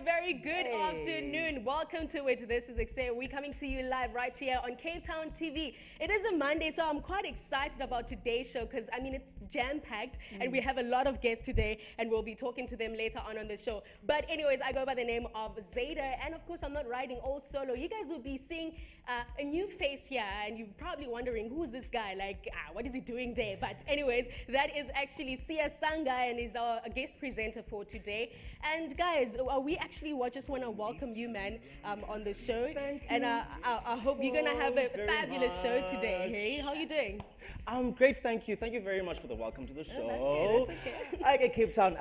very good afternoon. Welcome to it. This is Ekse. We're coming to you live right here on Cape Town TV. It is a Monday, so I'm quite excited about today's show because, I mean, it's jam-packed and we have a lot of guests today and we'll be talking to them later on the show. But anyways, I go by the name of Zaida, and of course, I'm not riding all solo. You guys will be seeing a new face here and you're probably wondering, who is this guy? Like, what is he doing there? But anyways, that is actually Siyasanga, and he's our guest presenter for today. And guys, we actually just want to welcome you, man, on the show. Thank you. And I hope you're going to have a fabulous show today. Hey, how are you doing? I'm great, thank you. Thank you very much for the welcome to the show. Oh, that's okay. I get Cape Town.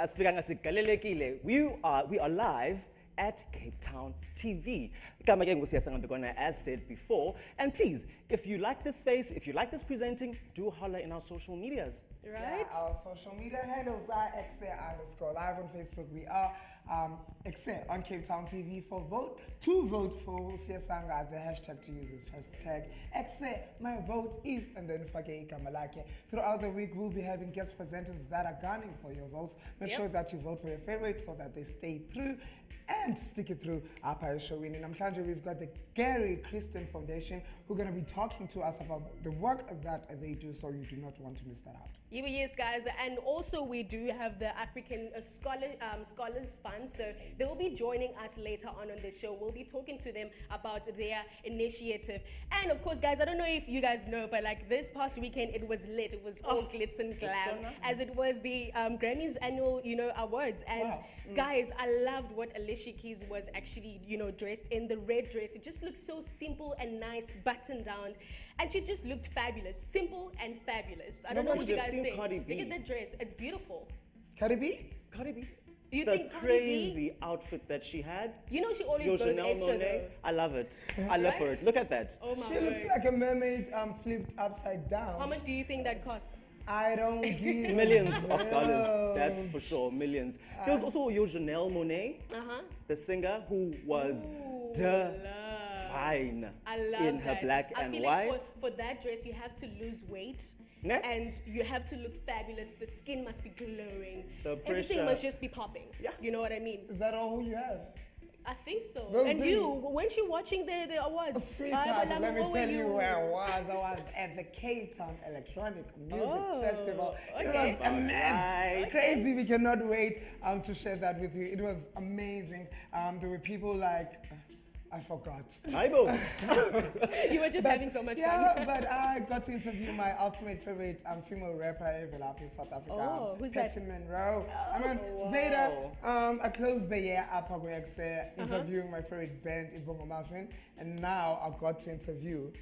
We are live at Cape Town TV. Siyasanga Mbikwana, as said before. And please, if you like this space, if you like this presenting, do holler in our social medias. Right? Yeah, our social media handles are Ekse_live on Facebook. We are Ekse on Cape Town TV for vote. To vote for Siyasanga, the hashtag to use is hashtag Ekse. My vote is, and then Fake Kamalake. Throughout the week, we'll be having guest presenters that are gunning for your votes. Make sure that you vote for your favorites so that they stay through and stick it through our Pio show. In Namhlanje, we've got the Kristen Foundation who are going to be talking to us about the work that they do, so you do not want to miss that out. Yes, guys, and also we do have the African Scholars Fund, so they will be joining us later on the show. We'll be talking to them about their initiative. And of course, guys, I don't know if you guys know, but like this past weekend, it was lit. It was all glitz and glam, as it was the Grammys annual, awards. And guys, I loved what Alicia Keys was actually, dressed in, the red dress. It just looked so simple and nice, buttoned down, and she just looked fabulous, simple and fabulous. I don't know what you guys think. Look at that dress; it's beautiful. Cardi B? Cardi B. You The think Cardi crazy B? outfit that she had. She always Your goes Chanel extra Monet. though. I love it. I love her. Look at that. Oh my She looks word. like a mermaid flipped upside down. How much do you think that cost? I don't give Millions of dollars, that's for sure, millions. There was also your Janelle Monáe, the singer, who was fine I love in her that. black I and feel white. like for that dress, you have to lose weight. Ne? And you have to look fabulous. The skin must be glowing. The Everything pressure. must just be popping. Yeah. You know what I mean? Is that all you have? I think so. Those And things. you, weren't you watching the awards? Sweetheart, let me where tell were you where I was. I was at the Cape Town Electronic Music Festival. It okay. was a mess. Right. Crazy. We cannot wait to share that with you. It was amazing. There were people like, I forgot. Aibo. You were just having so much Yeah, fun. but I got to interview my ultimate favorite female rapper ever up in South Africa. Oh, who's that? Monroe. I mean, wow. Zaida, I closed the year up at Ekse, interviewing my favorite band, Ibongo Muffin, and now I got to interview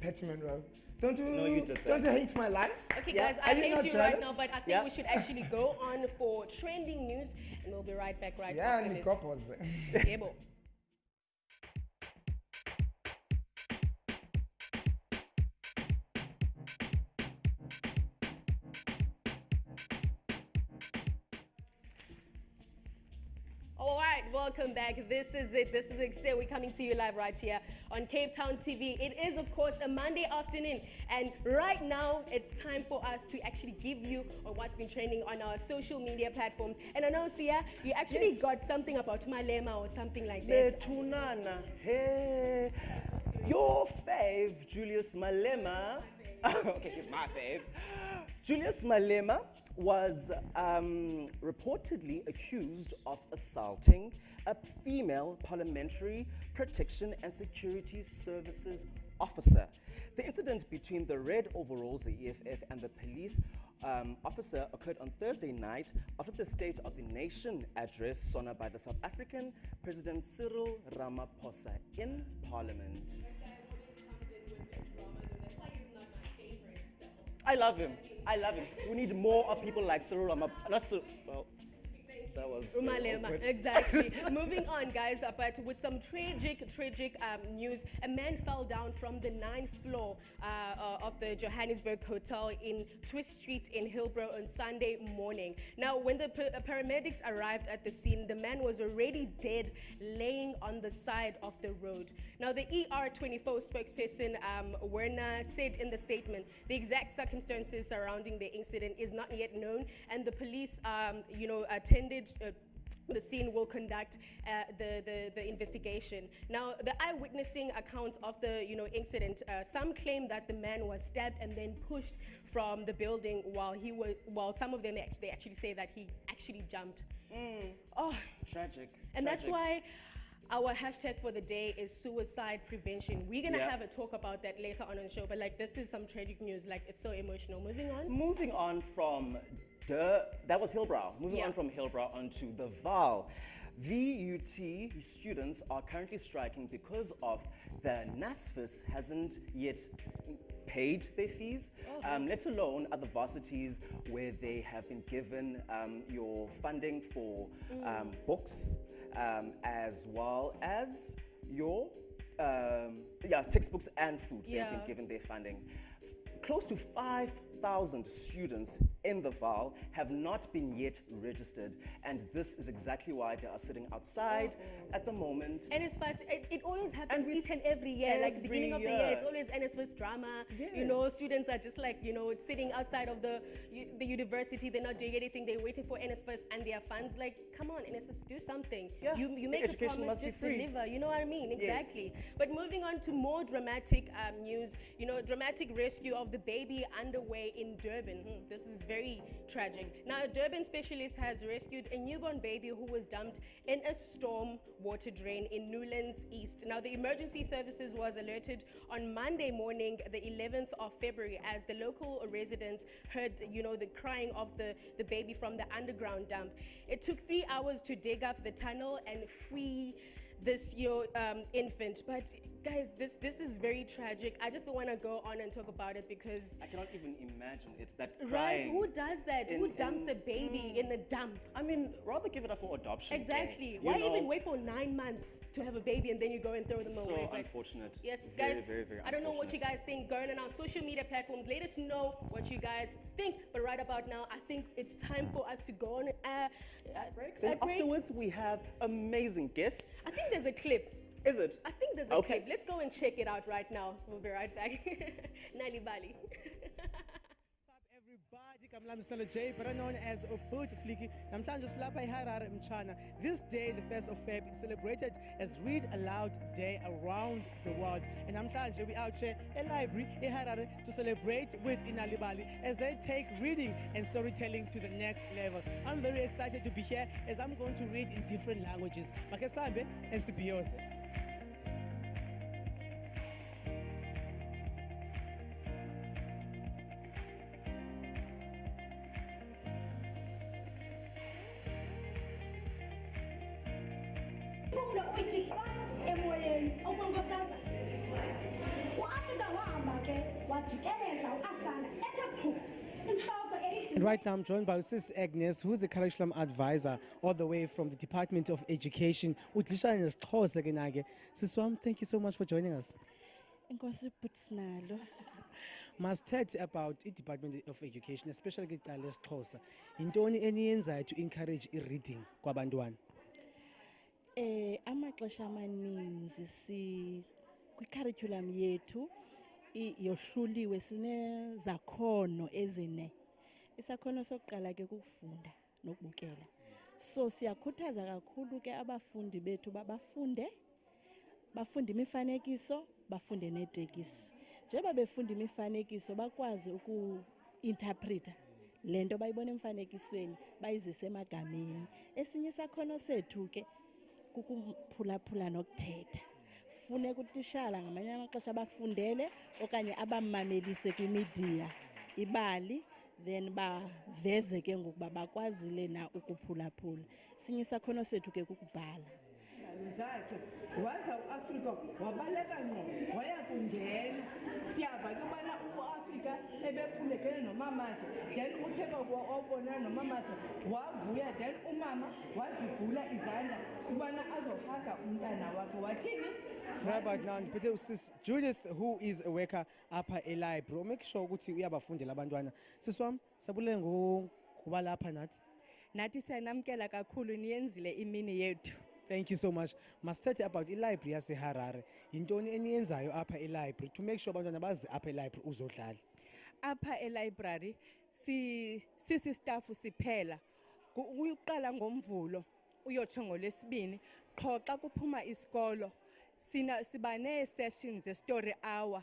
Patty Monroe. Don't you, No, you did that. don't you hate my life? Okay, Yeah. guys, I Are you hate not you jealous? right now, but I think we should actually go on for trending news, and we'll be right back Yeah, after and this. Nikop was there. Yeah, bo. All right, welcome back. This is it. This is Ekse. We're coming to you live right here on Cape Town TV. It is, of course, a Monday afternoon, and right now it's time for us to actually give you on what's been trending on our social media platforms. And I know, Sia, you actually got something about Malema or something like that. Betunana. Hey. Your fave, Julius Malema. Okay, he's my fave. Julius Malema was reportedly accused of assaulting a female parliamentary protection and security services officer. The incident between the red overalls, the EFF, and the police officer occurred on Thursday night after the State of the Nation address sonar by the South African President Cyril Ramaphosa in Parliament. I love him. I love him. We need more of people like Cyril Ramaphosa. Not Cyril. Well, that was very Malema, awkward. exactly. Moving on, guys, but with some tragic news. A man fell down from the 9th floor of the Johannesburg Hotel in Twist Street in Hillbrow on Sunday morning. Now, when the paramedics arrived at the scene, the man was already dead, laying on the side of the road. Now, the ER24 spokesperson, Werner, said in the statement, the exact circumstances surrounding the incident is not yet known, and the police, attended the scene will conduct the investigation. Now, the eyewitnessing accounts of the incident, some claim that the man was stabbed and then pushed from the building while some of them they actually say that he actually jumped. Oh, Tragic. and that's why our hashtag for the day is suicide prevention. We're gonna have a talk about that later on the show, but like this is some tragic news, like it's so emotional. Moving on from that was Hillbrow. Moving on from Hillbrow onto the VAL. VUT students are currently striking because of the NSFAS hasn't yet paid their fees, let alone other varsities where they have been given your funding for books, as well as your textbooks and food. They've been given their funding. Close to 5,000 students in the VAL have not been yet registered, and this is exactly why they are sitting outside at the moment. And it's fast. It always happens each and every year. Like the beginning of the year, it's always NSFAS drama. Yes. Students are just like sitting outside of the university. They're not doing anything. They're waiting for NSFAS and their funds. Like, come on, NSFAS, do something. Yeah. You make a promise, just deliver. You know what I mean? Exactly. Yes. But moving on to more dramatic news. Dramatic rescue of the baby underway in Durban. This is very tragic. Now, a Durban specialist has rescued a newborn baby who was dumped in a storm water drain in Newlands East. Now, the emergency services was alerted on Monday morning, the 11th of February, as the local residents heard, the crying of the baby from the underground dump. It took 3 hours to dig up the tunnel and free this infant. But guys, this is very tragic. I just don't want to go on and talk about it because I cannot even imagine it. That right? crying. Who does that? Who dumps a baby in a dump? I mean, rather give it up for adoption. Exactly. Why even wait for 9 months to have a baby and then you go and throw them away? So unfortunate. Yes, very, guys. very, very I don't know what you unfortunate. guys think. Go on our social media platforms. Let us know what you guys think. But right about now, I think it's time for us to go on a break. Then afterwards, we have amazing guests. I think there's a clip. Is it? I think there's a clip. Let's go and check it out right now. We'll be right back. Nali Bali. I'm Mr. J, better known as Ubud Fliki. Namhlanje silapha eHarare Mchana. This day, the 1st of Feb, is celebrated as Read Aloud Day around the world. And namhlanje we out here at library eHarare to celebrate with Inalibali as they take reading and storytelling to the next level. I'm very excited to be here as I'm going to read in different languages. Makesambe and Sibiyose. And right now I'm joined by Sis Agnes, who's the curriculum advisor all the way from the Department of Education. Sis Wam, thank you so much for joining us. Sinalo. Must tell about the Department of Education, especially Xhosa. Intoni eniyenzayo to encourage reading kwabantwana? Amaxesha amaninzi kwicurriculum yethu yohluliwe sinezakhono ezine. Isakhono sokuqala ke kukufunda nokubukela. So siyakhuthaza kakhulu ke abafundi bethu bafunde imifanekiso, bafunde netekisi. Njengoba befunda imifanekiso bakwazi uku-interpreta lento bayibona emfanekisweni bayizise emagameni. Esinye isakhono sethu ke kukuphulaphula nokuthetha. Funeka utishala ngamanye amaxesha abafundele okanye abamamelise kwimedia ibali then baveze ke ngokuba bakwazile na ukuphulaphula. Sinye isakhono sethu ke kukubhala. Zakhe waza uAfrika wabaleka ngqo waya kungena siyava ke ubana uAfrika ebephulekene nomamakhe then utheka wabona nomamakhe wavuya then umama wazivula izandla ubana azohaga umntana wakhe wathini. Right about now, Peter Sis Judith, who is a worker up at a library, make sure ukuthi uyabafundela abantwana. Sis wam, sabule ngokuba lapha nathi. Nathi siyanamkela kakhulu niyenzile imini yethu. Thank you so much. Must tell about i-library yaseHarare. Yintoni eniyenzayo apha e-library to make sure abantwana bazi apha e-library uzodlala? Apha e-library sisi staff siphela. Uqala ngoMvulo uyotsho ngolwesibini. Qho xa kuphuma isikolo siba nee-sessions ze-story hour.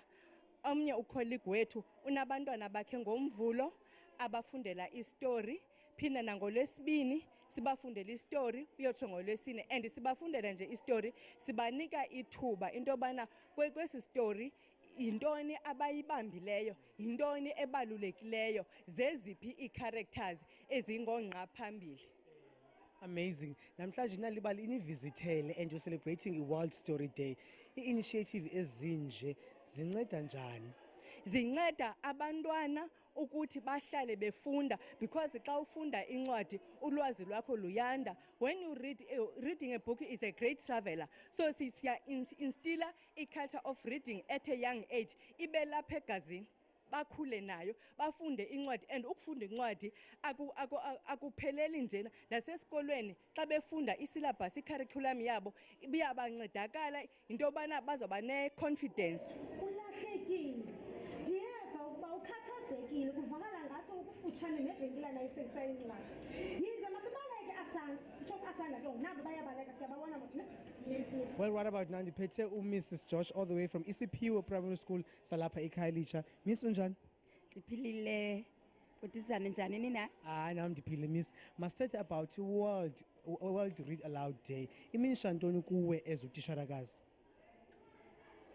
Omnye ukholigi wethu unabantwana bakhe ngomvulo abafundela istory, phinda nangolwesibini sibafundela istory uyotsho ngolwesine, and sibafundela nje istory sibanika ithuba into yobana kwesi story yintoni abayibambileyo, yintoni ebalulekileyo, zeziphi ii-characters ezingongqa phambili. Amazing. Namhlanje inalibali inivizithele and you're celebrating a World Story Day. I-initiative ezinje zinceda njani? Zinceda abantwana ukuthi bahlale befunda, because xa ufunda incwadi ulwazi lwakho luyanda. When you read, reading a book is a great traveler. So siya instilla a culture of reading at a young age. Ibe lapha egazini, bakhule nayo, bafunde incwadi, and ukufunda incwadi akupheleli njena. Nasesikolweni xa befunda isyllabus, i-curriculum yabo ibiyabancedakala into yobana bazoba ne-confidence. Ulahlekile. Ndiyeva ukuba ukhathazekile, kuvakala ngathi ukufutshane nevenkilana ethengisa incwadi. Yize masibaleke asanda, utsho asanda ke nabo bayabaleka siyababona masine. Well, right about now, ndiphethe Mrs. Josh all the way from Isiphiwe Primary School salapha eKhayelitsha. Miss unjani? Ndiphilile. Kutizana njani nina? Nam ndiphile miss. Masithethe about World Read Aloud Day. Iminisha ntoni kuwe as utitsharakazi?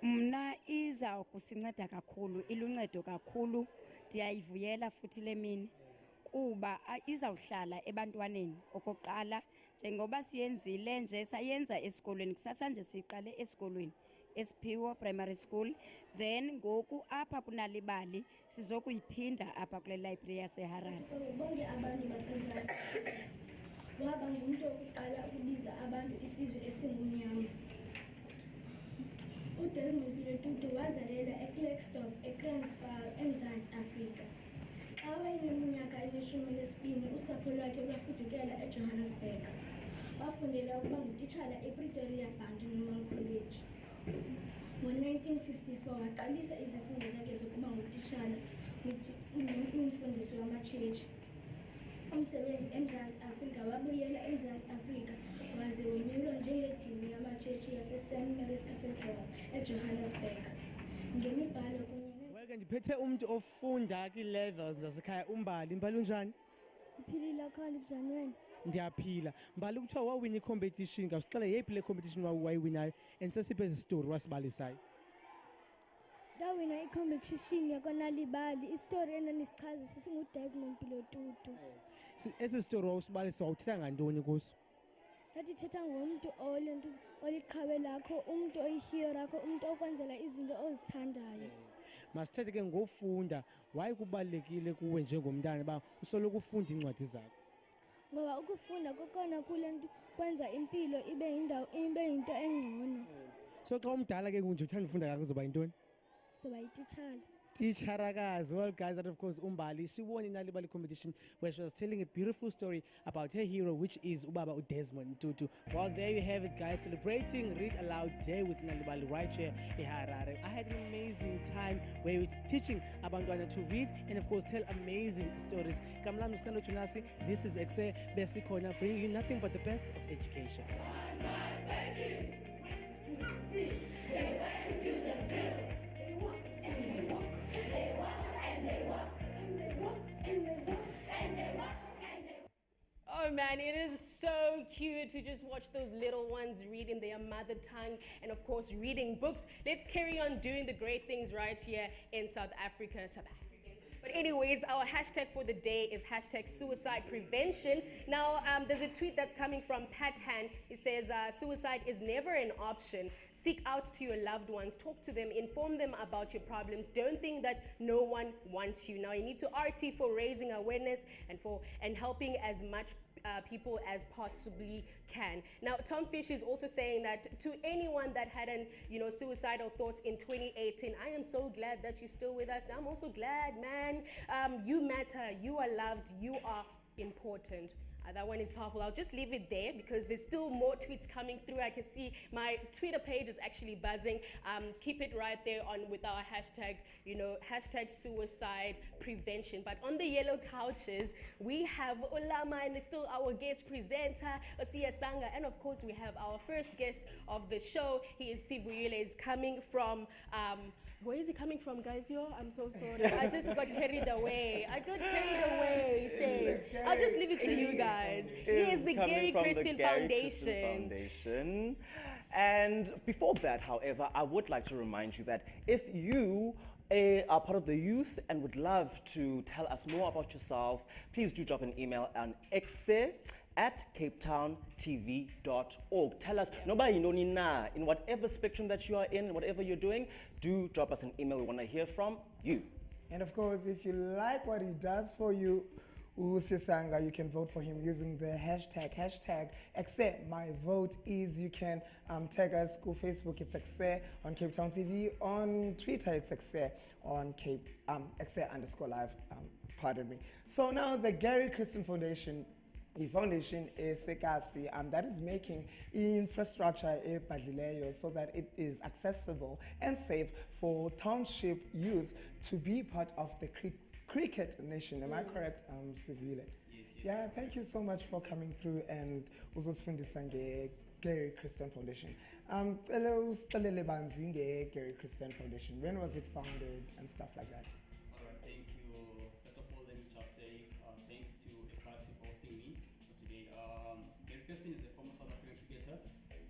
Mna iza kusinceda kakhulu, iluncedo kakhulu. Ndiyayivuyela futhi le mini kuba izawuhlala ebantwaneni. Okokuqala njengoba siyenzile nje sayenza esikolweni, kusasa nje siqale esikolweni Isiphiwe Primary School, then ngoku apha kunalibali sizokuyiphinda apha kule library yaseHarare. Bonke abantu baseMzantsi waba ngumuntu wokuqala ukubiza abantu isizwe esingumnyama. UDesmond Tutu wazalelwa eKlerksdorp, eTransvaal, eMzantsi Afrika. Xa wayeneminyaka eli-12, usapho lwakhe lwafudukela eJohannesburg. Wafundela ukuba ngutitshala ePretoria Bantu Normal College. Ngo-1954 waqalisa izifundo zakhe zokuba ngutitshala umfundisi wamatshetshi. Umsebenzi eMzantsi Afrika, wabuyela eMzantsi Afrika waze wonyulwa njengedini yamatshetshi yaseSt Mary's Cathedral eJohannesburg. Ngemibhalo kunye Well, ndiphethe umuntu ofunda kwi-levels zasekhaya uMbali. Mbali unjani? Ndiphilile college wena. Ndiyaphila. Mbali kuthiwa wawina i-competition, ngawusixela yeyiphi le competition wayiwinayo and sesiphi ezi story wasibalisayo? Ndawina i-competition yakonalibali, istory endandisichaza sisinguDesmond Tutu. Esi story wawusibalisa wawuthetha ngantoni kuso? Ndithetha ngomntu oliqhawe lakho, umntu oyihero yakho, umntu okwenzela izinto ozithandayo. Masithethe ke ngofunda, waye kubalulekile kuwe njengomntana ba usoloko ufunda incwadi zakho? Ngoba ukufunda kokona kule nto kwenza impilo ibe yinto engcono. So xa umdala ke kunje uthanda ufunda kakho uzoba yintoni? Soba yititshala. Titsharakazi. Well guys, that of course Umbali, she won in Nalibali competition where she was telling a beautiful story about her hero, which is Ubaba Desmond Tutu. Well, there you have it guys, celebrating Read Aloud Day with Nalibali right here in Harare. I had an amazing time where we were teaching Abantwana to read and of course tell amazing stories. Kamlam Sinalo Tunasi, this is Ekse Besikona, bringing you nothing but the best of education. Oh man, it is so cute to just watch those little ones read in their mother tongue and of course reading books. Let's carry on doing the great things right here in South Africa. But anyways, our hashtag for the day is hashtag suicide prevention. Now, there's a tweet that's coming from Pat Han. It says, suicide is never an option. Seek out to your loved ones, talk to them, inform them about your problems. Don't think that no one wants you. Now, you need to RT for raising awareness and helping as much people as possibly can. Now, Tom Fish is also saying that to anyone that had suicidal thoughts in 2018, I am so glad that you're still with us. I'm also glad, man. You matter, you are loved, you are important. That one is powerful. I'll just leave it there because there's still more tweets coming through. I can see my Twitter page is actually buzzing. Keep it right there on with our hashtag, hashtag suicide prevention. But on the yellow couches, we have Ulama, and it's still our guest presenter, Siyasanga, and of course we have our first guest of the show. He is Sivuyile. Is coming from where is he coming from, guys? I'm so sorry. I just got carried away. Shay. I'll just leave it to you guys. He is the Gary Kristen Foundation. And before that, however, I would like to remind you that if you are part of the youth and would love to tell us more about yourself, please do drop an email on Ekse at capetowntv.org. Tell us, in whatever spectrum that you are in, whatever you're doing, do drop us an email. We want to hear from you. And of course, if you like what he does for you, Siyasanga, you can vote for him using the hashtag Ekse. My vote is, you can tag us on Facebook, it's Ekse, on Cape Town TV, on Twitter, it's Ekse, on Ekse_live, pardon me. So now the Gary Kristen Foundation, the foundation is Ekse, that is making infrastructure so that it is accessible and safe for township youth to be part of the cricket nation. Am I correct, Sivuyile? Yes. Yeah, thank you so much for coming through and uzosifundisa Gary Kristen Foundation. Hello, Gary Kristen Foundation. When was it founded and stuff like that? All right, thank you. First of all, let me just say thanks to Ekse for hosting me today. Gary Kristen is a former South African cricketer,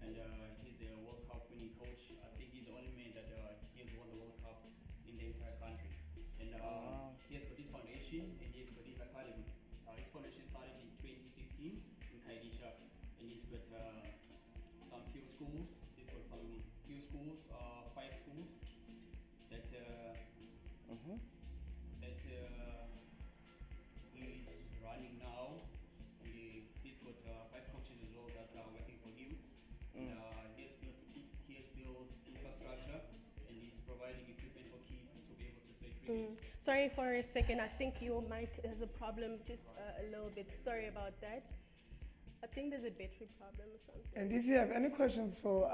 and he's a World Cup winning coach. I think he's the only man that he has won the World Cup in the entire country. And he has got his foundation and he has got his academy. His foundation started in 2015 in Kairisha, and he's got some few schools. He's got some few schools, 5 schools that he's running now. He's got 5 coaches as well that are working for him. And he has built infrastructure, and he's providing equipment for kids to be able to play cricket. Sorry for a second. I think your mic has a problem, just a little bit. Sorry about that. I think there's a battery problem or something. And if you have any questions for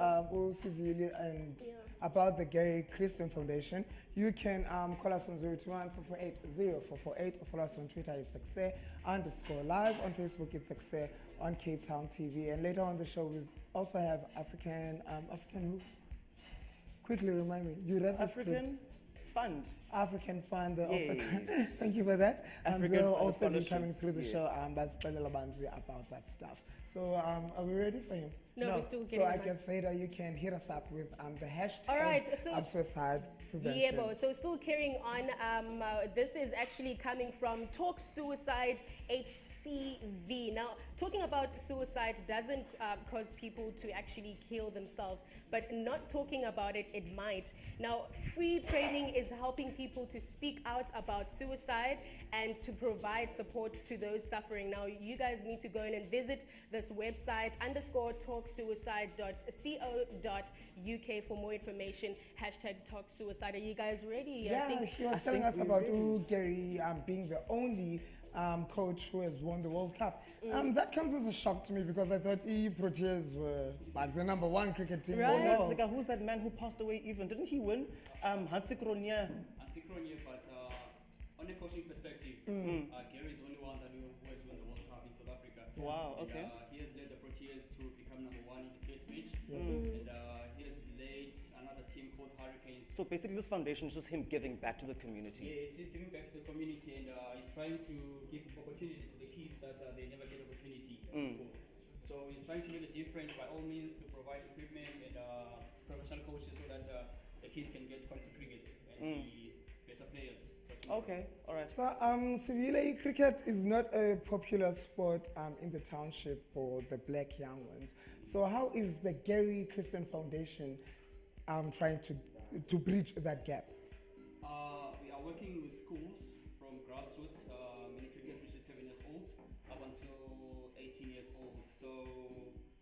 Sivuyile and about the Gary Kristen Foundation, you can call us on 021-448-0448 or follow us on Twitter, it's Ekse_live. On Facebook, it's Ekse, on Cape Town TV. And later on the show, we also have African who? Quickly remind me. You read the African Fund. African Fund. Yes. Thank you for that. They'll also be coming through the yes. show. That's about that stuff. So are we ready for him? No, we're still getting So I can say that you can hit us up with the hashtag. All right, so suicide prevention. Yebo. So still carrying on. This is actually coming from Talk Suicide HCV. Now, talking about suicide doesn't cause people to actually kill themselves, but not talking about it, it might. Now, free training is helping people to speak out about suicide and to provide support to those suffering. Now, you guys need to go in and visit this website, _talksuicide.co.uk for more information. Hashtag Talk Suicide. Are you guys ready? Yeah, he was telling us about Gary being the only coach who has won the World Cup. That comes as a shock to me because I thought Proteas were like the #1 cricket team in the world. Zika, who's that man who passed away even? Didn't he win? Hansi Kronia. But on a coaching perspective, Gary is the only one who has won the World Cup in South Africa. Wow, And, okay. he has led the Proteas to become #1 in the Test match. Yes. And he has led another team called Hurricanes. So basically this foundation is just him giving back to the community. Yes, he's giving back to the community, and he's trying to give opportunity to the kids that they never get opportunity before. So he's trying to make a difference by all means to provide equipment and professional coaches so that the kids can get quality cricket and be better players. Okay, all right. So, Sivuyile, cricket is not a popular sport in the township for the black young ones. So how is the Gary Kristen Foundation trying to bridge that gap? We are working with schools from grassroots, mini cricket which is 7 years old, up until 18 years old. So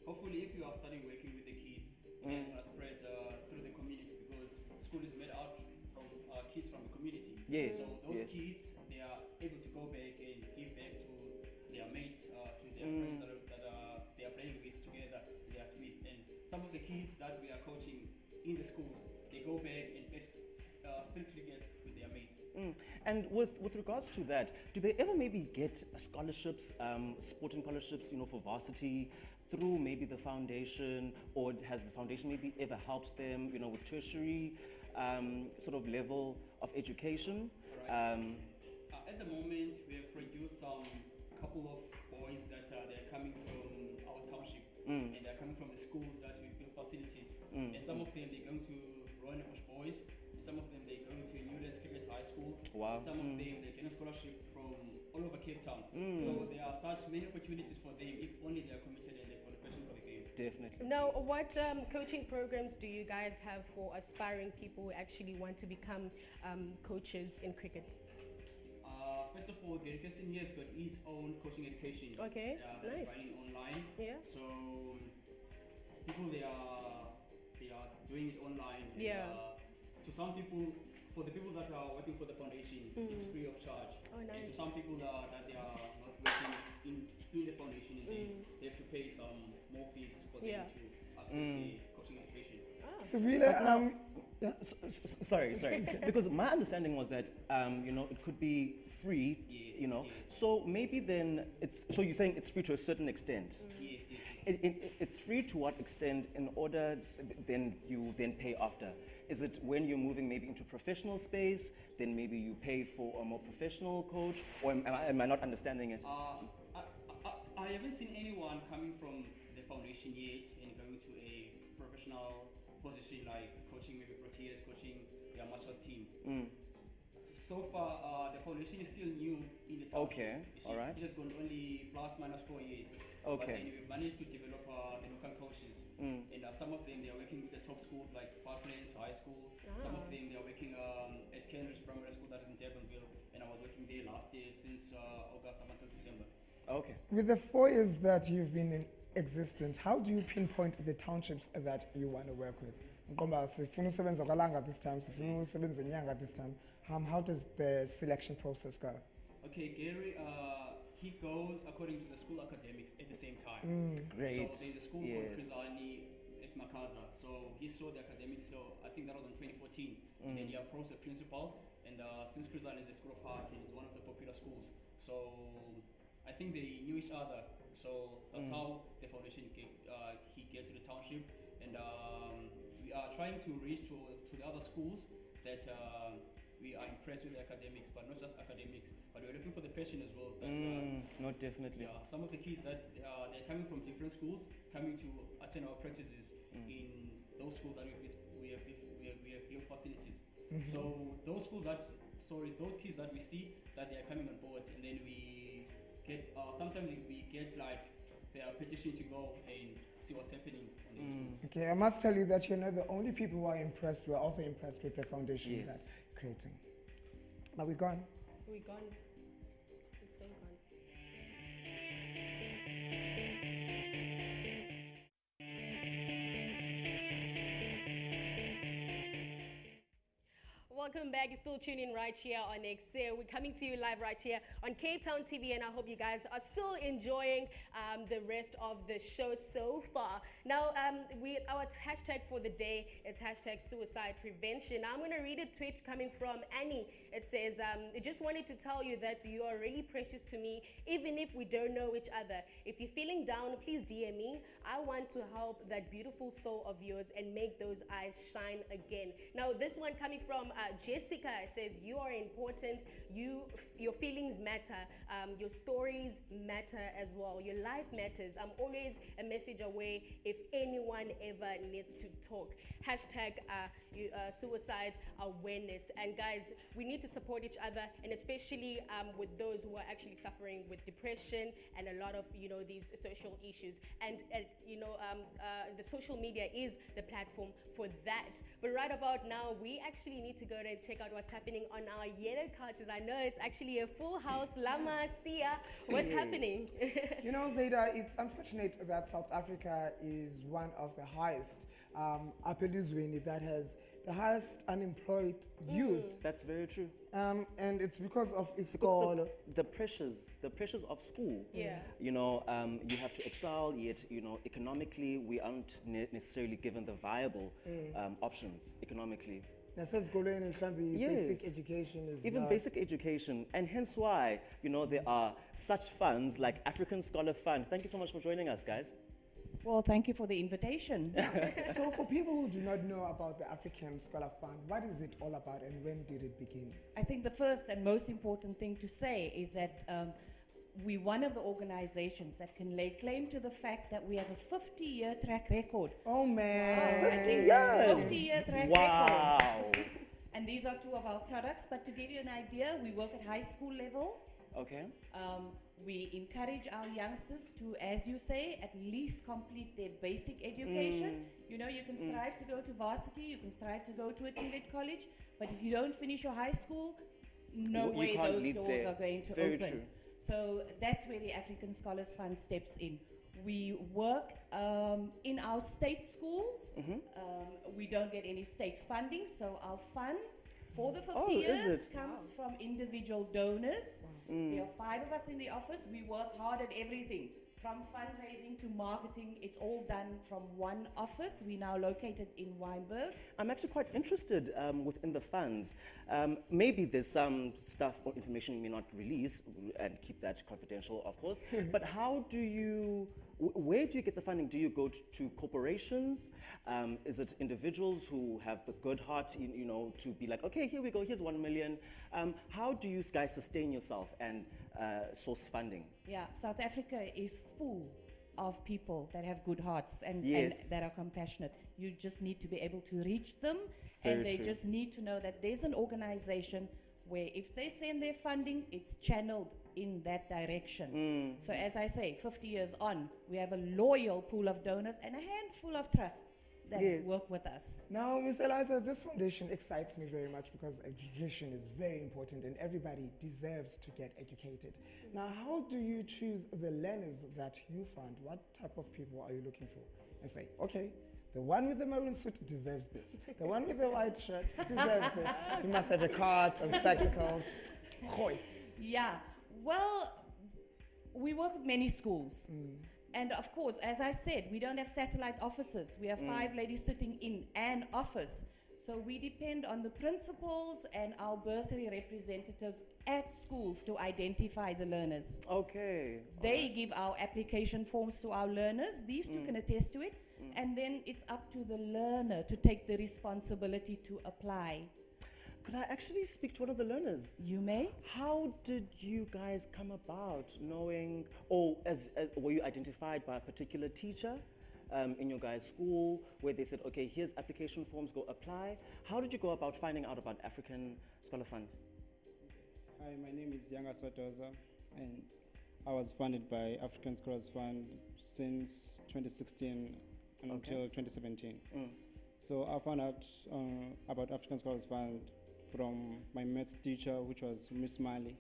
hopefully if you are starting working with the kids, it's going to spread through the community because school is made out from kids from the community. Yes. So those kids, they are able to go back and give back to their mates, to their kids that we are coaching in the schools, they go back and play street cricket with their mates. And with regards to that, do they ever maybe get scholarships, sporting scholarships, for varsity through maybe the foundation, or has the foundation maybe ever helped them, with tertiary sort of level of education? At the moment, we have produced some couple of boys that they're coming from our township, and they're coming from the schools that we build facilities. And some of them they're going to Rowan Bush Boys, and some of them they're going to Newlands Cricket High School. Wow. Some of them they're getting a scholarship from all over Cape Town. So there are such many opportunities for them if only they are committed and they've got a passion for the game. Definitely. Now, what coaching programs do you guys have for aspiring people who actually want to become coaches in cricket? First of all, Gary Kristen here has got his own coaching education. Okay, that nice. Running online. Yeah. So people they are doing it online. And, Yeah. to some people, for the people that are working for the foundation, it's free of charge. Oh, And nice. to some people that they are not working in the foundation, they have to pay some more fees for them Yeah. to access the coaching education. Sivuyile, yeah. Sorry. Because my understanding was that it could be free. Yes. So maybe then so you're saying it's free to a certain extent. Yes. It's free to what extent in order then you then pay after? Is it when you're moving maybe into professional space, then maybe you pay for a more professional coach, or am I not understanding it? I haven't seen anyone coming from the foundation yet and going to a professional position like coaching maybe Proteas, coaching the amateurs team. So far, the foundation is still new in the town. Okay, all right. It has gone only plus minus 4 years. Okay. But then we've managed to develop the local coaches. And some of them, they are working with the top schools like Parklands High School. Some of them, they are working at Cambridge Primary School that is in Durbanville. And I was working there last year since August up until December. Okay. With the 4 years that you've been in existence, how do you pinpoint the townships that you want to work with? Ngoba sifuna usebenza kwalanga this time, sifuna usebenza inyanga this time. How does the selection process go? Okay, Gary, he goes according to the school academics at the same time. Great. So there's a school called Krizani at Makaza. So he saw the academics, so I think that was in 2014. And then he approached the principal. And since Krizani is a school of art, it's one of the popular schools. So I think they knew each other. So that's how the foundation he get to the township. And we are trying to reach to the other schools that we are impressed with the academics, but not just academics, but we're looking for the passion as well. That, no, definitely. Yeah, some of the kids that they're coming from different schools, coming to attend our practices in those schools that we have built facilities. So those kids that we see that they are coming on board, and then we get sometimes we get like their petition to go and see what's happening on these schools. Okay, I must tell you that you're not the only people who are impressed. We're also impressed with the foundation Yes. that creating. Are we gone? We're gone. We're so gone. Welcome back. You're still tuning in right here on Ekse. We're coming to you live right here on Cape Town TV, and I hope you guys are still enjoying the rest of the show so far. Now, our hashtag for the day is hashtag suicide prevention. Now, I'm going to read a tweet coming from Annie. It says, I just wanted to tell you that you are really precious to me, even if we don't know each other. If you're feeling down, please DM me. I want to help that beautiful soul of yours and make those eyes shine again. Now, this one coming from Jessica says, you are important. Your feelings matter. Your stories matter as well. Your life matters. I'm always a message away if anyone ever needs to talk. Hashtag suicide awareness. And guys, we need to support each other, and especially with those who are actually suffering with depression and a lot of these social issues. And the social media is the platform for that. But right about now, we actually need to go and check out what's happening on our yellow couches. I know it's actually a full house. Lama, Sia, what's happening? Zaida, it's unfortunate that South Africa is one of the highest upper that has the highest unemployed youth. That's very true. And it's because of Because school. the pressures of school. Yeah. You know, you have to excel, yet, you know, economically, we aren't necessarily given the viable options economically. Nasesikolweni mhlambi basic education is Even not- basic education, and hence why, you know, there are such funds like African Scholar Fund. Thank you so much for joining us, guys. Well, thank you for the invitation. So for people who do not know about the African Scholar Fund, what is it all about and when did it begin? I think the first and most important thing to say is that we're one of the organizations that can lay claim to the fact that we have a 50-year track record. Oh man. 50 years! 50-year track Wow! record. And these are two of our products, but to give you an idea, we work at high school level. Okay. We encourage our youngsters to, as you say, at least complete their basic education. You know, you can strive to go to varsity, you can strive to go to a TVET college, but if you don't finish your high school, no You way can't those leave doors there. are going to Very open. true. So that's where the African Scholars Fund steps in. We work in our state schools. We don't get any state funding, so our funds for the 50 Oh, is years it? comes from individual donors. There are 5 of us in the office. We work hard at everything, from fundraising to marketing. It's all done from one office. We're now located in Wynberg. I'm actually quite interested within the funds. Maybe there's some stuff or information you may not release and keep that confidential, of course. But how do you, where do you get the funding? Do you go to corporations? Is it individuals who have the good heart, you know, to be like, okay, here we go, here's 1 million. How do you guys sustain yourself and source funding? Yeah, South Africa is full of people that have good hearts and Yes. that are compassionate. You just need to be able to reach them, Very and they true. just need to know that there's an organization where if they send their funding, it's channeled in that direction. So as I say, 50 years on, we have a loyal pool of donors and a handful of trusts that Yes. work with us. Now, Ms. Eliza, this foundation excites me very much because education is very important and everybody deserves to get educated. Now, how do you choose the learners that you fund? What type of people are you looking for? And say, okay, the one with the maroon suit deserves this. The one with the white shirt deserves this. You must have a card and spectacles. Hoi. Yeah, well, we work with many schools. And of course, as I said, we don't have satellite offices. We have 5 ladies sitting in an office. So we depend on the principals and our bursary representatives at schools to identify the learners. Okay. They give our application forms to our learners. These two can attest to it. And then it's up to the learner to take the responsibility to apply. Could I actually speak to one of the learners? You may. How did you guys come about knowing, or were you identified by a particular teacher in your guys' school where they said, okay, here's application forms, go apply? How did you go about finding out about African Scholar Fund? Hi, my name is Yanga Sotoza, and I was funded by African Scholars Fund since 2016 until 2017. So I found out about African Scholars Fund from my maths teacher, which was Miss Mali.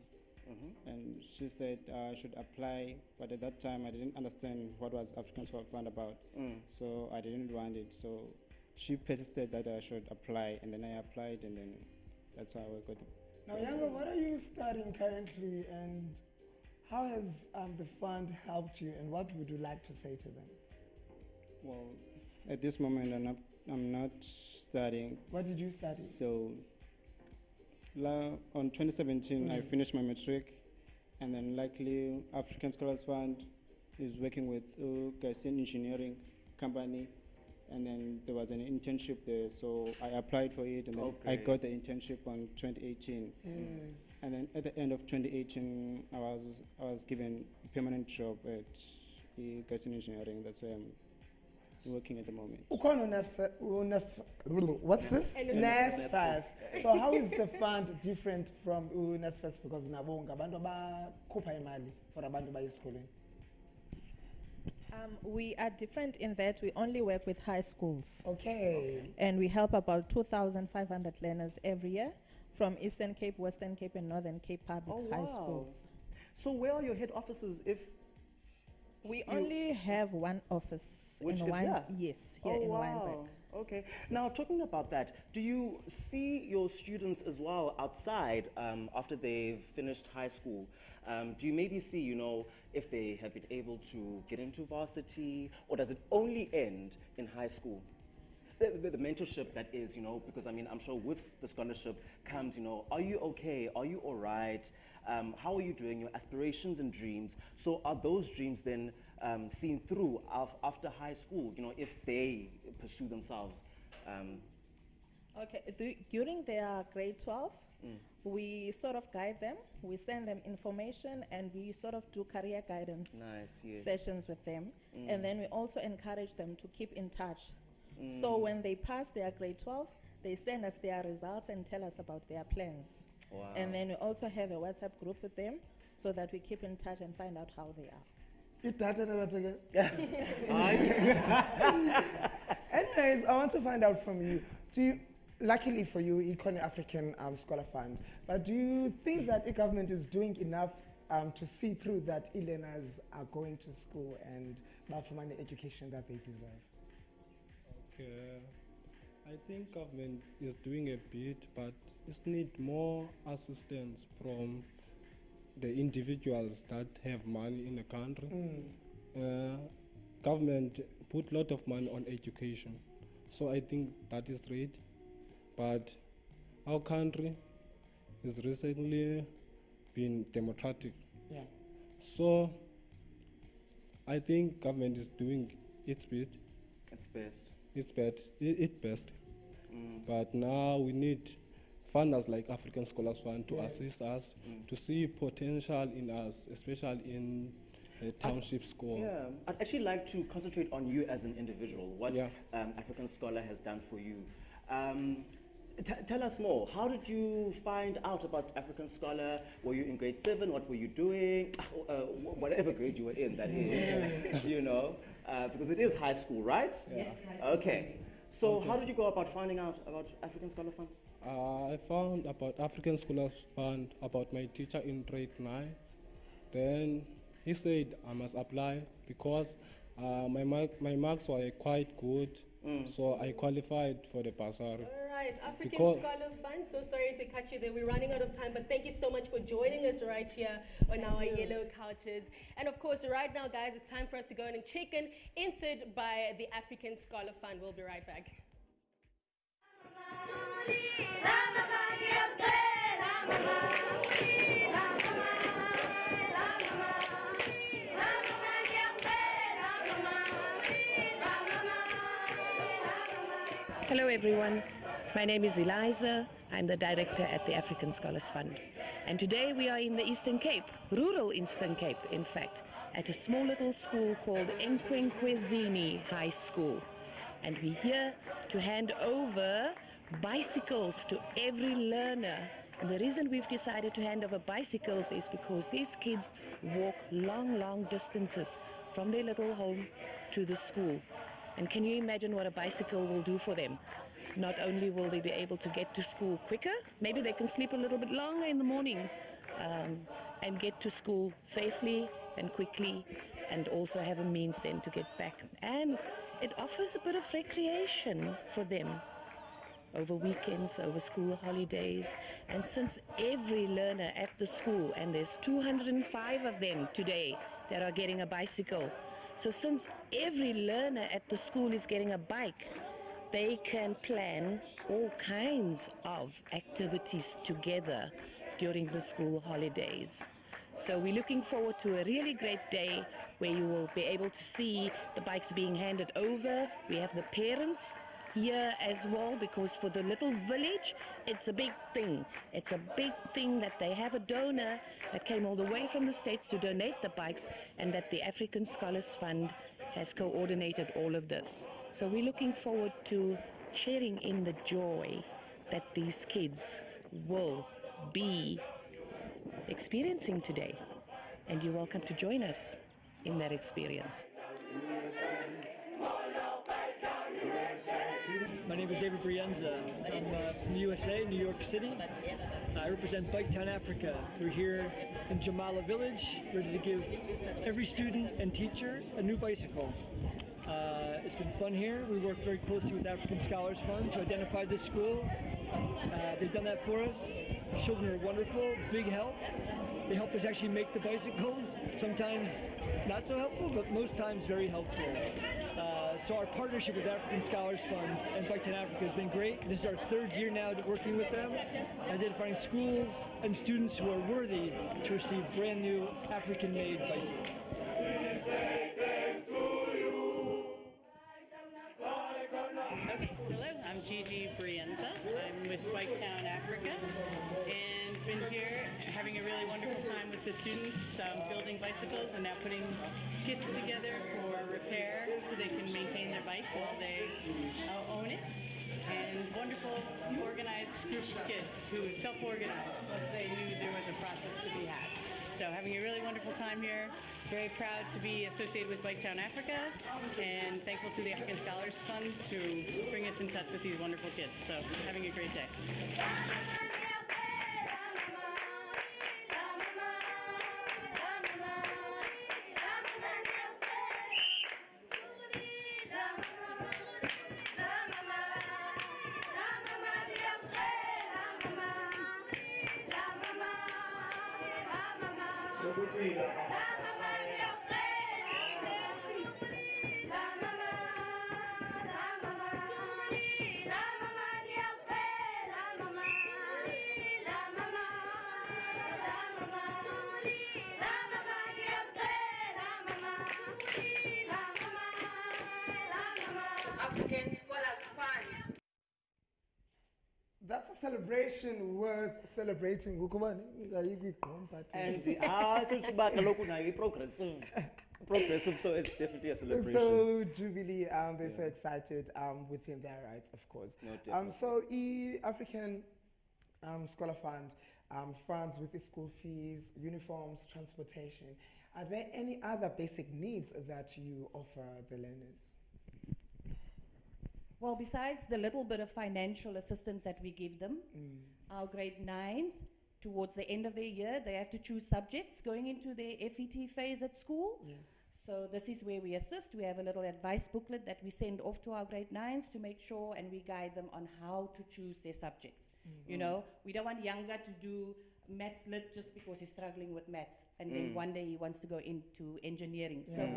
And she said I should apply, but at that time I didn't understand what was African Scholars Fund about. So I didn't want it. So she persisted that I should apply, and then I applied, and then that's how I got it. Now, Yanga, what are you studying currently and how has the fund helped you and what would you like to say to them? Well, at this moment I'm not studying. What did you study? So on 2017 I finished my matric, and then likely African Scholars Fund is working with Garcian Engineering Company, and then there was an internship there, so I applied for it, and then I got the internship on 2018. And then at the end of 2018 I was given a permanent job at Garcian Engineering. That's where I'm working at the moment. What's this? NSFAS. So how is the fund different from NSFAS? Because nabo ngabantu abakhupha imali for abantu bayesikolweni. We are different in that we only work with high schools. Okay. And we help about 2,500 learners every year from Eastern Cape, Western Cape, and Northern Cape public high schools. So where are your head offices if we only have one office which in is here? Yes, here in Wynberg. Okay. Now, talking about that, do you see your students as well outside after they've finished high school? Do you maybe see, you know, if they have been able to get into varsity, or does it only end in high school? The mentorship, that is, you know, because I mean, I'm sure with the scholarship comes, you know, are you okay? Are you all right? How are you doing? Your aspirations and dreams. So are those dreams then seen through after high school, you know, if they pursue themselves? Okay, during their grade 12, we sort of guide them, we send them information, and we sort of do career guidance sessions with them. And then we also encourage them to keep in touch. So when they pass their grade 12, they send us their results and tell us about their plans. Wow. And then we also have a WhatsApp group with them so that we keep in touch and find out how they are. Anyways, I want to find out from you, luckily for you, Econ African Scholar Fund, but do you think that the government is doing enough to see through that e-learners are going to school and for the education that they deserve? I think government is doing a bit, but it needs more assistance from the individuals that have money in the country. Government put a lot of money on education, so I think that is right. But our country has recently been democratic. Yeah. So I think government is doing its bit. It's best. It's best. But now we need funders like African Scholars Fund to assist us to see potential in us, especially in the township school. Yeah, I'd actually like to concentrate on you as an individual, what African Scholar has done for you. Tell us more. How did you find out about African Scholar? Were you in grade 7? What were you doing? Whatever grade you were in, that is, you know, because it is high school, right? Yes. Okay. So how did you go about finding out about African Scholar Fund? I found about African Scholars Fund about my teacher in grade 9. Then he said I must apply because my marks were quite good, so I qualified for the bursary. All right, African Scholar Fund, so sorry to cut you there. We're running out of time, but thank you so much for joining us right here on our yellow couches. And of course, right now, guys, it's time for us to go in and check in, insert by the African Scholar Fund. We'll be right back. Hello everyone, my name is Eliza. I'm the director at the African Scholars Fund. And today we are in the Eastern Cape, rural Eastern Cape in fact, at a small little school called Enkwenkwezini High School. And we're here to hand over bicycles to every learner. And the reason we've decided to hand over bicycles is because these kids walk long distances from their little home to the school. And can you imagine what a bicycle will do for them? Not only will they be able to get to school quicker, maybe they can sleep a little bit longer in the morning and get to school safely and quickly, and also have a means then to get back. And it offers a bit of recreation for them over weekends, over school holidays. And since every learner at the school, and there's 205 of them today that are getting a bicycle, so since every learner at the school is getting a bike, they can plan all kinds of activities together during the school holidays. So we're looking forward to a really great day where you will be able to see the bikes being handed over. We have the parents here as well, because for the little village, it's a big thing. It's a big thing that they have a donor that came all the way from the States to donate the bikes, and that the African Scholars Fund has coordinated all of this. So we're looking forward to sharing in the joy that these kids will be experiencing today. And you're welcome to join us in that experience. My name is David Brienza. I'm from the USA, New York City. I represent Bike Town Africa. We're here in Jamala Village, ready to give every student and teacher a new bicycle. It's been fun here. We work very closely with African Scholars Fund to identify this school. They've done that for us. The children are wonderful, big help. They help us actually make the bicycles. Sometimes not so helpful, but most times very helpful. So our partnership with African Scholars Fund and Bike Town Africa has been great. This is our third year now working with them, identifying schools and students who are worthy to receive brand new African-made bicycles. Okay, hello, I'm Gigi Brienza. I'm with Bike Town Africa and been here having a really wonderful time with the students building bicycles and now putting kits together for repair so they can maintain their bike while they own it. And wonderful organized group of kids who self-organized once they knew there was a process to be had. So having a really wonderful time here. Very proud to be associated with Bike Town Africa and thankful to the African Scholars Fund to bring us in touch with these wonderful kids. So having a great day. African Scholars Fund. That's a celebration worth celebrating. And progressive, so it's definitely a celebration. So Jubilee, they're so excited within their rights, of course. No, so African Scholar Fund funds with the school fees, uniforms, transportation. Are there any other basic needs that you offer the learners? Well, besides the little bit of financial assistance that we give them, our grade 9s, towards the end of their year, they have to choose subjects going into their FET phase at school. Yes. So this is where we assist. We have a little advice booklet that we send off to our grade 9s to make sure, and we guide them on how to choose their subjects. You know, we don't want younger to do maths lit just because he's struggling with maths, and then one day he wants to go into engineering. So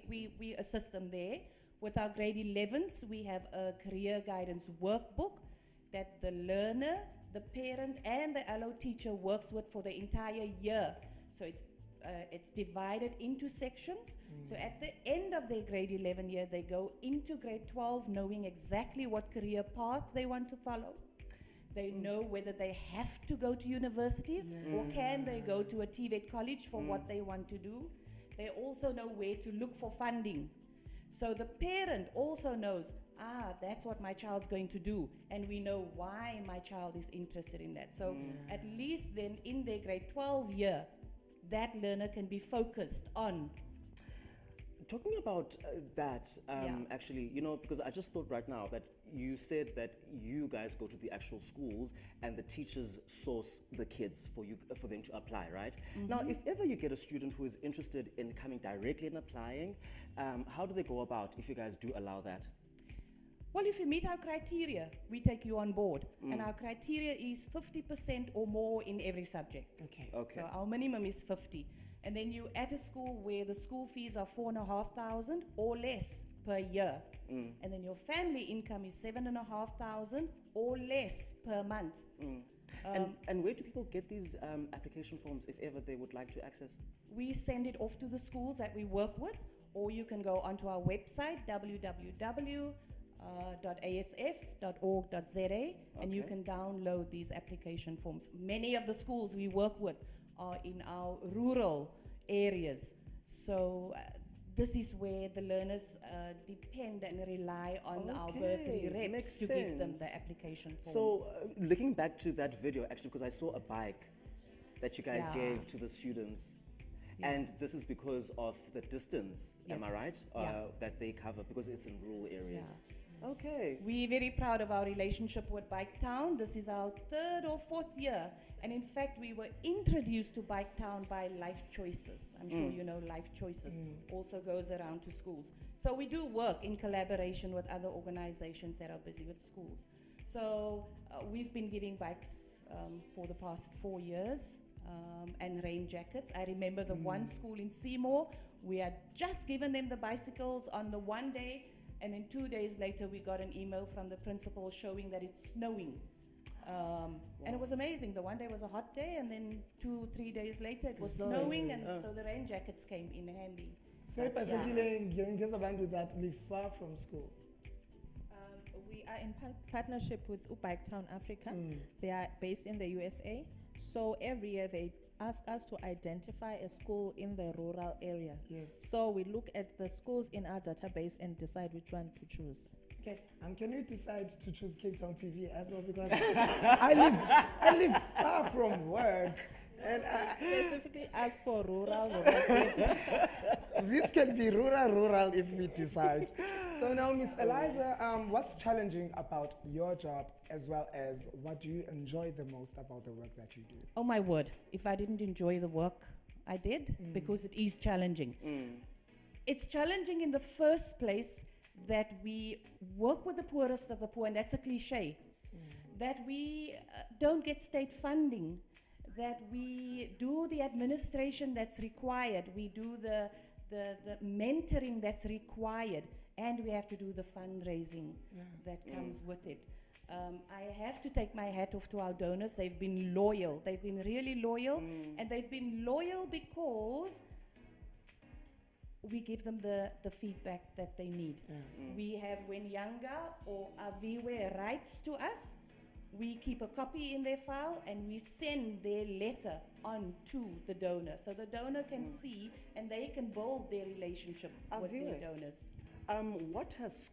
we assist them there. With our grade 11s, we have a career guidance workbook that the learner, the parent, and the allo teacher works with for the entire year. So it's divided into sections. So at the end of their grade 11 year, they go into grade 12 knowing exactly what career path they want to follow. They know whether they have to go to university or can they go to a TVET college for what they want to do. They also know where to look for funding. So the parent also knows, that's what my child's going to do, and we know why my child is interested in that. So at least then in their grade 12 year, that learner can be focused on. Talking about that, actually, you know, because I just thought right now that you said that you guys go to the actual schools and the teachers source the kids for them to apply, right? Now, if ever you get a student who is interested in coming directly and applying, how do they go about if you guys do allow that? Well, if you meet our criteria, we take you on board. And our criteria is 50% or more in every subject. Okay. So our minimum is 50. And then you at a school where the school fees are 4,500 or less per year. And then your family income is 7,500 or less per month. And where do people get these application forms if ever they would like to access? We send it off to the schools that we work with, or you can go onto our website, www.asf.org.za, and you can download these application forms. Many of the schools we work with are in our rural areas. So this is where the learners depend and rely on our bursary reps to give them the application forms. So looking back to that video, actually, because I saw a bike that you guys gave to the students. And this is because of the distance, am I right? That they cover, because it's in rural areas. Okay. We're very proud of our relationship with Bike Town. This is our 3rd or 4th year. And in fact, we were introduced to Bike Town by Life Choices. I'm sure you know Life Choices also goes around to schools. So we do work in collaboration with other organizations that are busy with schools. So we've been giving bikes for the past 4 years and rain jackets. I remember the one school in Seymour, we had just given them the bicycles on the one day, and then 2 days later we got an email from the principal showing that it's snowing. And it was amazing. The one day was a hot day, and then 2-3 days later it was snowing, and so the rain jackets came in handy. So particularly that live far from school. We are in partnership with Bike Town Africa. They are based in the USA. So every year they ask us to identify a school in the rural area. So we look at the schools in our database and decide which one to choose. Okay, can you decide to choose Cape Town TV as well? Because I live far from work. And specifically ask for rural. This can be rural if we decide. So now, Miss Eliza, what's challenging about your job, as well as what do you enjoy the most about the work that you do? Oh my word, if I didn't enjoy the work I did, because it is challenging. It's challenging in the first place that we work with the poorest of the poor, and that's a cliche, that we don't get state funding, that we do the administration that's required, we do the mentoring that's required, and we have to do the fundraising that comes with it. I have to take my hat off to our donors. They've been loyal. They've been really loyal, and they've been loyal because we give them the feedback that they need. We have, when Yanga or Aviwe writes to us, we keep a copy in their file and we send their letter on to the donor. So the donor can see and they can build their relationship with their donors. What has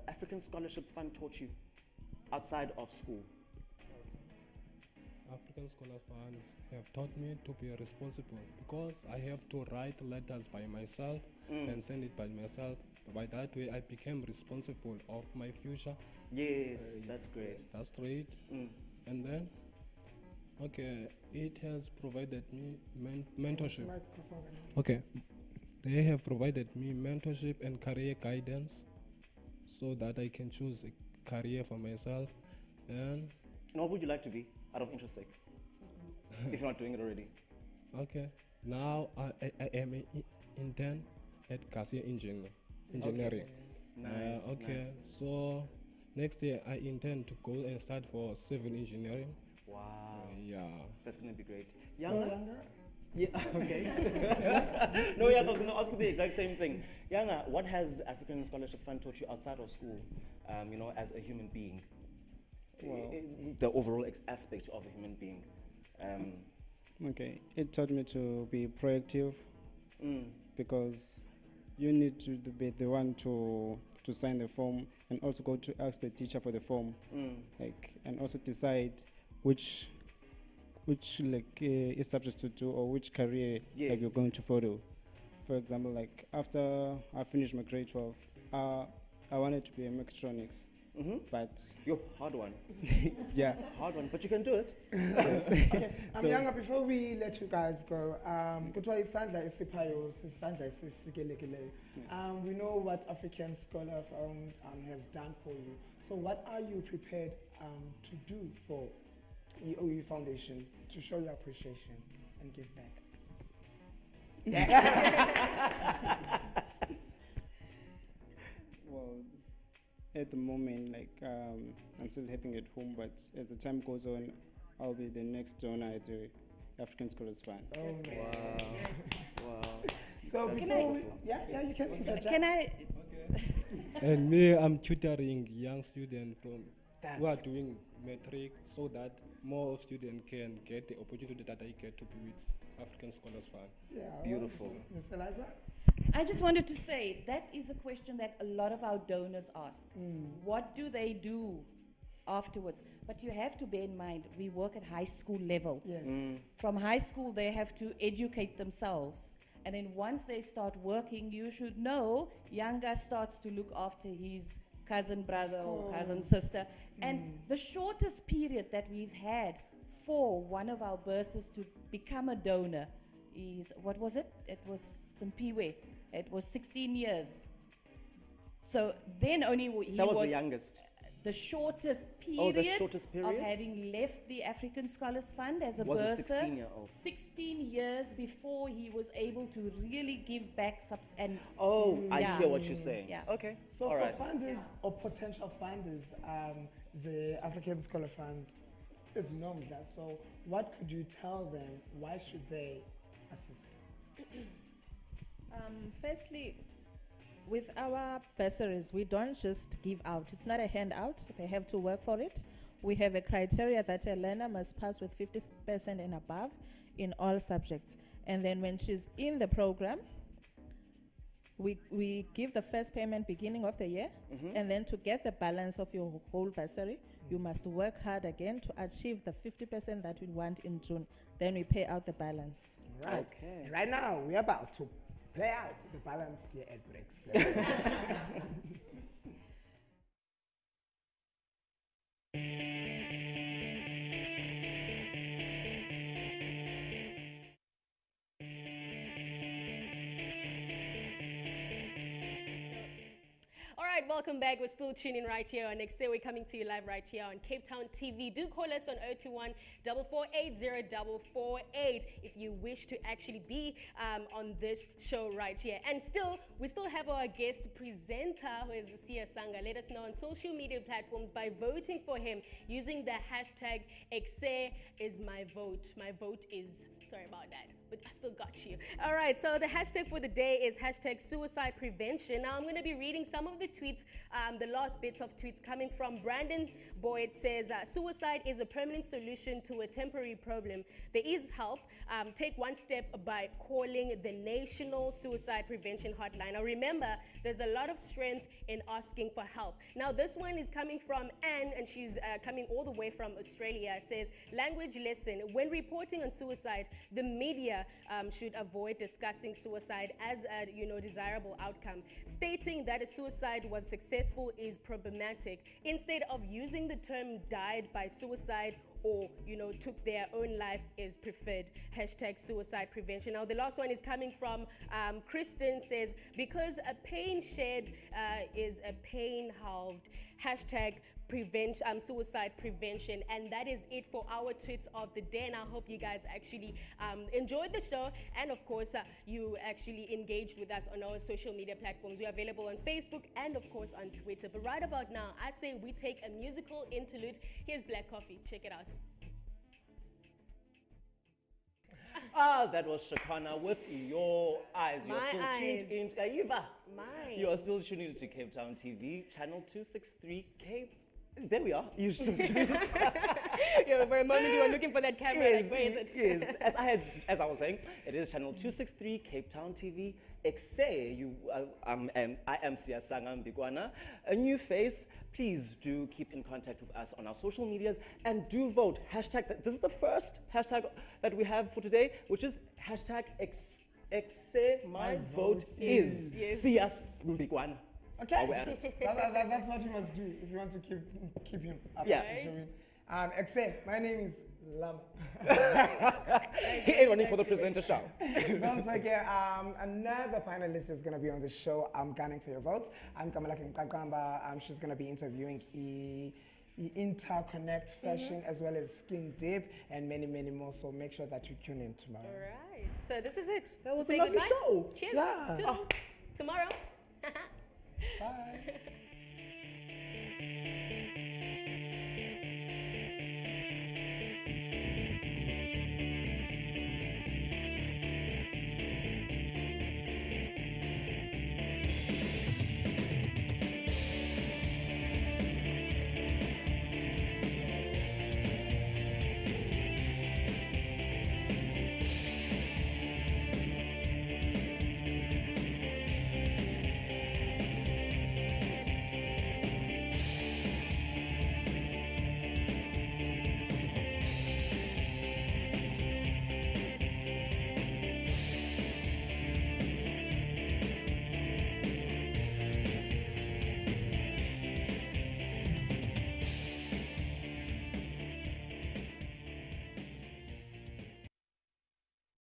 African Scholarship Fund taught you outside of school? African Scholar Fund have taught me to be responsible because I have to write letters by myself and send it by myself. By that way, I became responsible of my future. Yes, that's great. That's great. And then, okay, it has provided me mentorship. Okay, they have provided me mentorship and career guidance so that I can choose a career for myself. And what would you like to be, out of interest sake, if you're not doing it already? Okay, now I am an intern at Kasia Engineering. Okay. Nice. Okay, nice. So next year I intend to go and start for civil engineering. Wow. Yeah. That's going to be great. Younger? Yeah, okay. No, yeah, I was going to ask you the exact same thing. Yanga, what has African Scholarship Fund taught you outside of school, as a human being? Well, the overall aspect of a human being. Okay, it taught me to be proactive because you need to be the one to sign the form and also go to ask the teacher for the form, and also decide which is subject to do or which career you're going to follow. For example, like after I finished my grade 12, I wanted to be a mechatronics. But hard one. Yeah, hard one, but you can do it. Okay, Younger, before we let you guys go, we know what African Scholar Fund has done for you. So what are you prepared to do for EOE Foundation to show your appreciation and give back? Well, at the moment, I'm still helping at home, but as the time goes on, I'll be the next donor at the African Scholars Fund. Oh, wow. Wow. So that's before beautiful. you can. Can I? And me, I'm tutoring young students who are doing metric so that more students can get the opportunity that I get to be with African Scholars Fund. Yeah, beautiful. Ms. Eliza? I just wanted to say that is a question that a lot of our donors ask. What do they do afterwards? But you have to bear in mind, we work at high school level. Yes. From high school, they have to educate themselves. And then once they start working, you should know, Yanga starts to look after his cousin brother or cousin sister. And the shortest period that we've had for one of our bursars to become a donor is, what was it? It was Simpiwe. It was 16 years. So then only he That was the youngest. The shortest period, Oh, the shortest of period? having left the African Scholars Fund as a Was a bursar. 16-year-old. 16 years before he was able to really give back and I yeah. hear what you're saying. Yeah. Okay. So All for right. funders or potential funders, the African Scholar Fund is known that. So what could you tell them? Why should they assist? Firstly, with our bursaries, we don't just give out. It's not a handout. They have to work for it. We have a criteria that a learner must pass with 50% and above in all subjects. And then when she's in the program, we give the first payment beginning of the year. And then to get the balance of your whole bursary, you must work hard again to achieve the 50% that we want in June. Then we pay out the balance. Right. Okay. Right now, we're about to play out the balance here at Breaks. All right, welcome back. We're still tuning right here on Ekse. We're coming to you live right here on Cape Town TV. Do call us on 021 448 0448 if you wish to actually be on this show right here. And we still have our guest presenter, who is Siyasanga. Let us know on social media platforms by voting for him using the hashtag Ekse is my vote. My vote is, sorry about that, but I still got you. All right, so the hashtag for the day is hashtag suicide prevention. Now I'm going to be reading some of the tweets, the last bits of tweets coming from Brandon Boyd. Says, suicide is a permanent solution to a temporary problem. There is help. Take one step by calling the National Suicide Prevention Hotline. Now remember, there's a lot of strength in asking for help. Now this one is coming from Anne, and she's coming all the way from Australia. Says, language lesson. When reporting on suicide, the media should avoid discussing suicide as a desirable outcome. Stating that a suicide was successful is problematic. Instead of using the term died by suicide or took their own life is preferred. Hashtag suicide prevention. Now the last one is coming from Kristen. Says, because a pain shared is a pain halved. Hashtag suicide prevention. And that is it for our tweets of the day, and I hope you guys actually enjoyed the show, and of course you actually engaged with us on our social media platforms. We are available on Facebook and of course on Twitter. But right about now, I say we take a musical interlude. Here's Black Coffee. Check it out. That was Shakana with Your Eyes. You're still tuned in. Eva. You are still tuning into Cape Town TV, channel 263 Cape. There we are. You still tuned in. For a moment you were looking for that camera. Yes, like, where is it? Yes. As I was saying, it is channel 263 Cape Town TV. Ekse, I am Siyasanga Mbikwana, a new face. Please do keep in contact with us on our social medias and do vote. Hashtag, this is the first hashtag that we have for today, which is hashtag Ekse, my vote is Siyas Mbikwana. Okay, that's what you must do if you want to keep him up. Yeah. Ekse, my name is Lama. He ain't running for the presenter show. Once again, another finalist is going to be on the show. I'm gunning for your votes. I'm Kamala Kinkakamba. She's going to be interviewing Interconnect Fashion as well as Skin Dip and many, many more. So make sure that you tune in tomorrow. All right, so this is it. That was a lovely show. Cheers. Yeah. Toodles. Tomorrow. Bye.